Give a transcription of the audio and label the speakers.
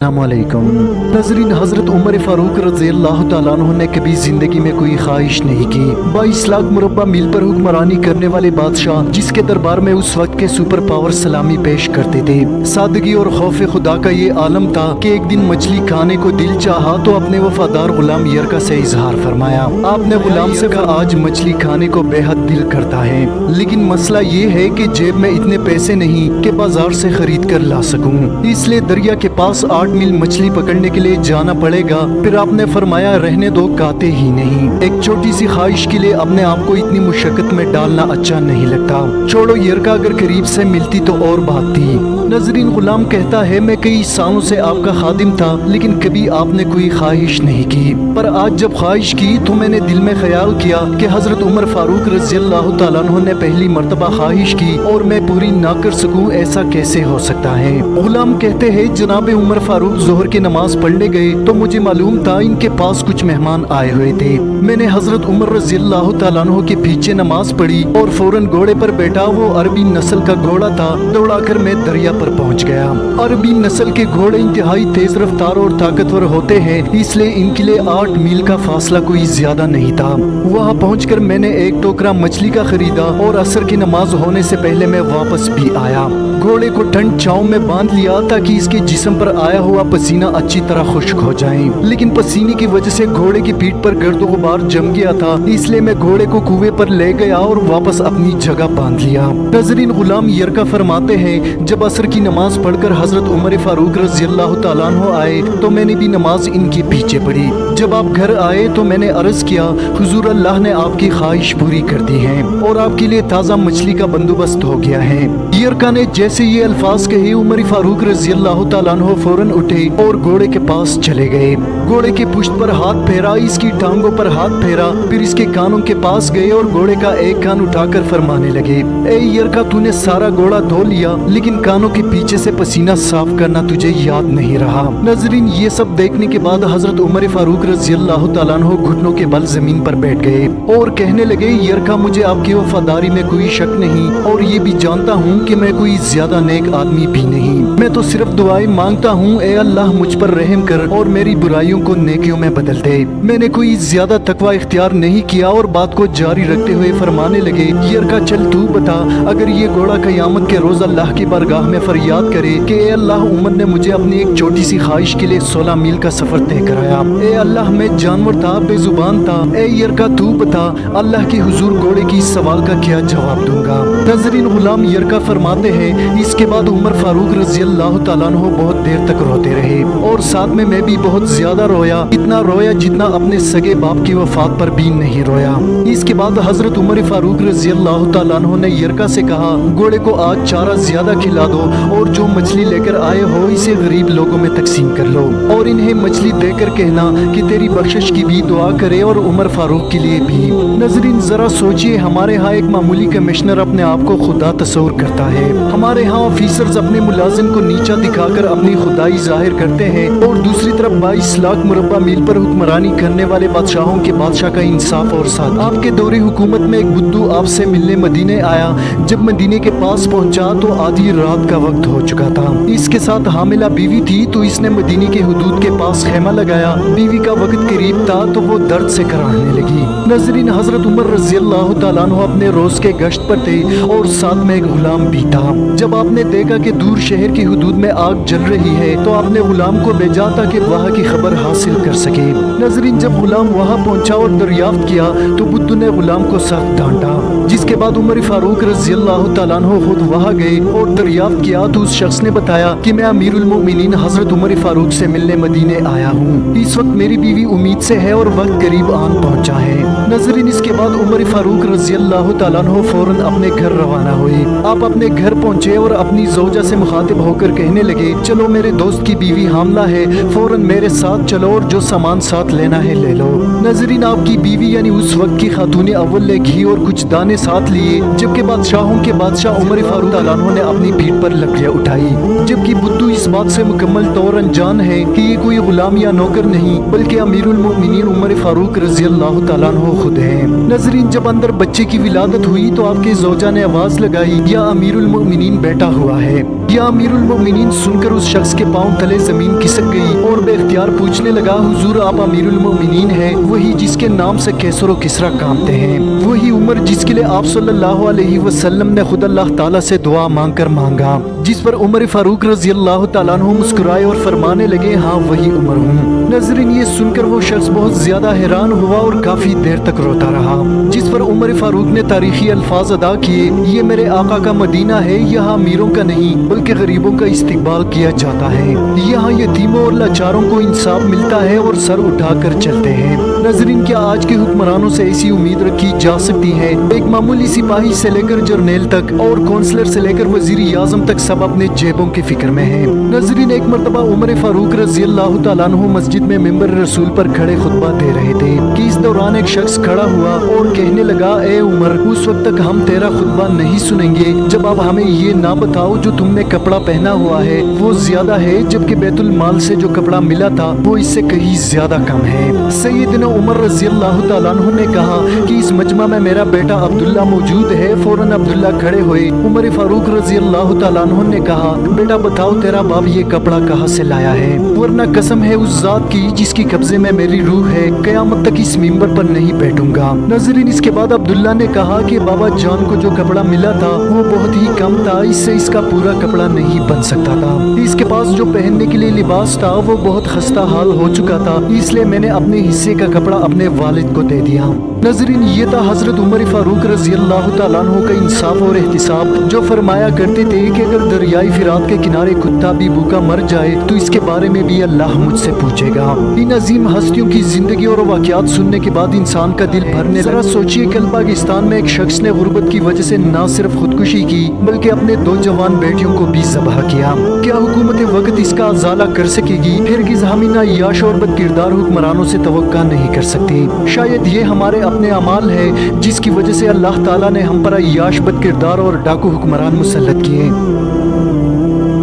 Speaker 1: अस्सलामुअलैकुम नाज़रीन, हज़रत उमर फ़ारूक रज़ी अल्लाह तआला अन्हु ने कभी ज़िंदगी में कोई ख्वाहिश नहीं की। 22 लाख मुरब्बा मील पर हुक्मरानी करने वाले बादशाह, जिसके दरबार में उस वक्त के सुपर पावर सलामी पेश करते थे। सादगी और खौफ खुदा का ये आलम था कि एक दिन मछली खाने को दिल चाहा तो अपने वफादार गुलाम यरका से इजहार फरमाया। आपने गुलाम से कहा, आज मछली खाने को बेहद दिल करता है, लेकिन मसला ये है कि जेब में इतने पैसे नहीं कि बाजार से खरीद कर ला सकूं, इसलिए दरिया के पास 8 मील मछली पकड़ने के लिए जाना पड़ेगा। फिर आपने फरमाया, रहने दो, काते ही नहीं। एक छोटी सी ख्वाहिश के लिए अपने आप को इतनी मुशक्कत में डालना अच्छा नहीं लगता। छोड़ो, यरका अगर करीब से मिलती तो और बात थी। नजरीन, गुलाम कहता है, मैं कई सालों से आपका खादिम था, लेकिन कभी आपने कोई ख्वाहिश नहीं की। पर आज जब ख्वाहिश की तो मैंने दिल में ख्याल किया कि हजरत उमर फारूक रज़ी अल्लाह तआला अन्हु ने पहली मर्तबा ख्वाहिश की और मैं पूरी ना कर सकूं, ऐसा कैसे हो सकता है। गुलाम कहते हैं, जनाब उमर फारूक जोहर की नमाज पढ़ने गए तो मुझे मालूम था इनके पास कुछ मेहमान आए हुए थे। मैंने हजरत उमर रज़ी अल्लाह तआला अन्हु के पीछे नमाज पढ़ी और फौरन घोड़े पर बैठा, वो अरबी नस्ल का घोड़ा था। दौड़ाकर मैं दरिया पर पहुंच गया। अरबी नस्ल के घोड़े इंतहाई तेज रफ्तार और ताकतवर होते हैं, इसलिए इनके लिए 8 मील का फासला कोई ज्यादा नहीं था। वहां पहुंचकर मैंने एक टोकरा मछली का खरीदा और असर की नमाज होने से पहले मैं वापस भी आया। घोड़े को ठंड छांव में बांध लिया ताकि इसके जिस्म पर आया हुआ पसीना अच्छी तरह खुश्क हो जाए, लेकिन पसीने की वजह से घोड़े की पीठ पर गर्द गुबार जम गया था, इसलिए मैं घोड़े को कुएं पर ले गया और वापस अपनी जगह बांध लिया। नजरीन, गुलाम यरका फरमाते हैं, जब असर की नमाज पढ़कर हजरत उमर फारूक रज़ी अल्लाह तआला अन्हु आए तो मैंने भी नमाज इनके पीछे पढ़ी। जब आप घर आए तो मैंने अर्ज किया, हुजूर, अल्लाह ने आपकी ख्वाहिश पूरी कर दी है और आपके लिए ताज़ा मछली का बंदोबस्त हो गया है। यरका ने जैसे ये अल्फाज कहे, उमर फारूक रज़ी अल्लाह तआला अन्हु फौरन उठे और घोड़े के पास चले गए। घोड़े के पुश्त पर हाथ फेरा, इसकी टांगों पर हाथ फेरा, फिर इसके कानों के पास गए और घोड़े का एक कान उठाकर फरमाने लगे, ए यरका, तूने सारा घोड़ा धो लिया, लेकिन कानों के पीछे से पसीना साफ करना तुझे याद नहीं रहा। नजरीन, ये सब देखने के बाद हजरत उमर फारूक रज़ी अल्लाह तआला अन्हु घुटनों के बल जमीन पर बैठ गए और कहने लगे, यरका, मुझे आपकी वफादारी में कोई शक नहीं और ये भी जानता हूँ कि मैं कोई ज्यादा नेक आदमी भी नहीं। मैं तो सिर्फ दुआएं मांगता हूँ, ए अल्लाह, मुझ पर रहम कर और मेरी बुराइयों को नेकियों में बदल दे। मैंने कोई ज्यादा तकवा इख्तियार नहीं किया और बात को जारी रखते हुए फरमाने लगे, यरका, चल तू बता, अगर ये घोड़ा क़यामत के रोज अल्लाह की बारगाह में फरियाद करे कि ए अल्लाह, उमर ने मुझे अपनी एक छोटी सी ख्वाहिश के लिए 16 मील का सफर तय कराया। ए अल्लाह, मैं जानवर था, बेजुबान था। ए यरका, तू बता, अल्लाह के हुजूर घोड़े की इस सवाल का क्या जवाब दूंगा। नजरीन, गुलाम यरका फरमाते हैं, इसके बाद उमर फारूक रज़ी अल्लाह तआला अन्हु बहुत देर तक रोते रहे और साथ में मैं भी बहुत ज्यादा रोया, इतना रोया जितना अपने सगे बाप की वफात पर भी नहीं रोया। इसके बाद हजरत उमर फारूक रज़ी अल्लाह तआला अन्हु ने यरका से कहा, घोड़े को आज चारा ज्यादा खिला दो और जो मछली लेकर आए हो इसे गरीब लोगों में तकसीम कर लो और इन्हें मछली देकर कहना कि तेरी बख्शिश की भी दुआ करे और उमर फारूक के लिए भी। नजरीन, जरा सोचिए, हमारे यहाँ एक मामूली कमिश्नर अपने आप को खुदा तस्वुर करता है। हमारे यहाँ ऑफिसर्स अपने मुलाजिम को नीचा दिखाकर अपनी खुदाई जाहिर करते हैं और दूसरी तरफ 22 लाख मुरब्बा मील पर हुक्मरानी करने वाले बादशाहों के बादशाह का इंसाफ और साथ। आपके दौरे हुकूमत में एक बुद्धू आपसे मिलने मदीने आया। जब मदीने के पास पहुंचा तो आधी रात का वक्त हो चुका था। इसके साथ हामिला बीवी थी तो इसने मदीने के हुदूद के पास खेमा लगाया। बीवी का वक्त करीब था तो वो दर्द से कराहने लगी। नजरीन, हजरत उमर रज़ी अल्लाह तआला अन्हु अपने रोज के गश्त पर थे और साथ में एक गुलाम भी था। जब आपने देखा कि दूर शहर की हुदूद में आग जल रही है तो आपने गुलाम को भेजा ताकि वहाँ की खबर हासिल कर सके। नजरीन, जब गुलाम वहाँ पहुँचा और दरियाफ्त किया तो बुद्धू ने गुलाम को सख्त डांटा, जिसके बाद उमर फारूक रज़ी अल्लाह तआला अन्हु खुद वहाँ गए और दरियाफ्त किया तो उस शख्स ने बताया कि मैं अमीरुल मोमिनीन हजरत उमर फारूक से मिलने मदीने आया हूँ। इस वक्त मेरी बीवी उम्मीद से है और वक्त करीब आन पहुँचा है। नजरीन, इसके बाद उमर फारूक रज़ी अल्लाह तआला अन्हु फौरन अपने घर रवाना हुए। आप अपने घर पहुँचे और अपनी ज़ौजा से मुखातिब होकर कहने लगे, चलो, मेरे दोस्त की बीवी हामला है, फौरन मेरे साथ चलो और जो सामान साथ लेना है ले लो। नजरीन, आपकी बीवी यानी उस वक्त की खातून अव्वल ने घी और कुछ दाने साथ लिए, जबकि बादशाहों के बादशाह उमर फारूक तआला अन्हु ने अपनी पीठ पर लकड़ियां उठाई। जबकि बुद्धू इस बात से मुकम्मल तौर अनजान है कि ये कोई गुलाम या नौकर नहीं बल्कि अमीरुल मोमिनीन उमर फारूक रज़ी अल्लाह तआला अन्हु खुद है। नजरीन, जब अंदर बच्चे की विलादत हुई तो आपके ज़ौजा ने आवाज लगाई, या अमीरुल मोमिनीन बैठा हुआ है। या अमीरुल मोमिनीन सुनकर उस शख्स के पांव तले जमीन खिसक गई और बेख्तियार पूछने लगा, हुजूर आप अमीरुल मोमिनीन हैं, वही जिसके नाम से कैसर व किसरा कांपते हैं, वही उमर जिसके लिए आप सल्लल्लाहु अलैहि वसल्लम ने खुद अल्लाह ताला से दुआ मांग कर मांगा। जिस पर उमर फारूक रजी अल्लाह ताला अन्हु मुस्कुराए और फरमाने लगे, हाँ वही उमर हूँ। नजरीन ये सुनकर वो शख्स बहुत ज्यादा हैरान हुआ और काफी देर तक रोता रहा। जिस पर उमर फारूक ने तारीखी अल्फाज अदा किए, ये मेरे आका का मदीना है, यहाँ अमीरों का नहीं बल्कि गरीबों का इस्तिकबाल किया जाता है, यहाँ यतीमों और लाचारों को इंसाफ मिलता है और सर उठाकर चलते हैं। नजरीन क्या आज के हुक्मरानों से ऐसी उम्मीद रखी जा सकती है? एक मामूली सिपाही से लेकर जर्नेल तक और काउंसलर से लेकर वजीर आजम तक सब अपने जेबों की फिक्र में है। नजरीन एक मरतबा उमर फारूक रजी अल्लाह तआला अन्हु मस्जिद में मिंबर रसूल पर खड़े खुतबा दे रहे थे कि इस दौरान एक शख्स खड़ा हुआ और कहने लगा, ए उमर उस वक्त तक हम तेरा खुतबा नहीं सुनेंगे जब आप हमें ये ना बताओ जो तुमने कपड़ा पहना हुआ है वो ज्यादा है, जबकि बैतुल माल से जो कपड़ा मिला था वो इससे कहीं ज्यादा कम है। सैयदना उमर रजी अल्लाह तआला अन्हु ने कहा कि इस मजमा में मेरा बेटा अब्दुल्ला मौजूद है। फौरन अब्दुल्ला खड़े हुए। उमर फारूक रजी अल्लाह तआला अन्हु ने कहा, बेटा बताओ तेरा बाप ये कपड़ा कहाँ से लाया है, वरना कसम है उस जात की जिसकी कब्जे में मेरी रूह है, कयामत तक इस मिंबर पर नहीं बैठूंगा। नजरीन इसके बाद अब्दुल्ला ने कहा कि बाबा जान को जो कपड़ा मिला था वो बहुत ही कम था, इससे इसका पूरा कपड़ा नहीं बन सकता था। इसके पास जो पहनने के लिए लिबास था वो बहुत खस्ता हाल हो चुका था, इसलिए मैंने अपने हिस्से का कपड़ा अपने वालिद को दे दिया। नजरीन ये था हजरत उमर फारूक रजी अल्लाह तआला अन्हु का इंसाफ और एहतिसाब, जो फरमाया करते थे कि अगर दरियाई फिरात के किनारे कुत्ता भी भूखा मर जाए तो इसके बारे में भी अल्लाह मुझसे पूछेगा। इन अजीम हस्तियों की जिंदगी और वाकयात सुनने के बाद इंसान का दिल भरने लगा। सोचिए कल पाकिस्तान में एक शख्स ने गुर्बत की वजह से न सिर्फ खुदकुशी की बल्कि अपने 2 जवान बेटियों को भी ज़बह किया। क्या हुकूमत वक्त इसका अजाला कर सकेगी? फिर हम इन अय्याश और बदकिरदार हुक्मरानों से तवक्का नहीं कर सकती। शायद ये हमारे अपने अमाल है जिसकी वजह से अल्लाह ताला ने हम पर अय्याश बदकिरदार और डाकू हुक्मरान मुसल्लत किए।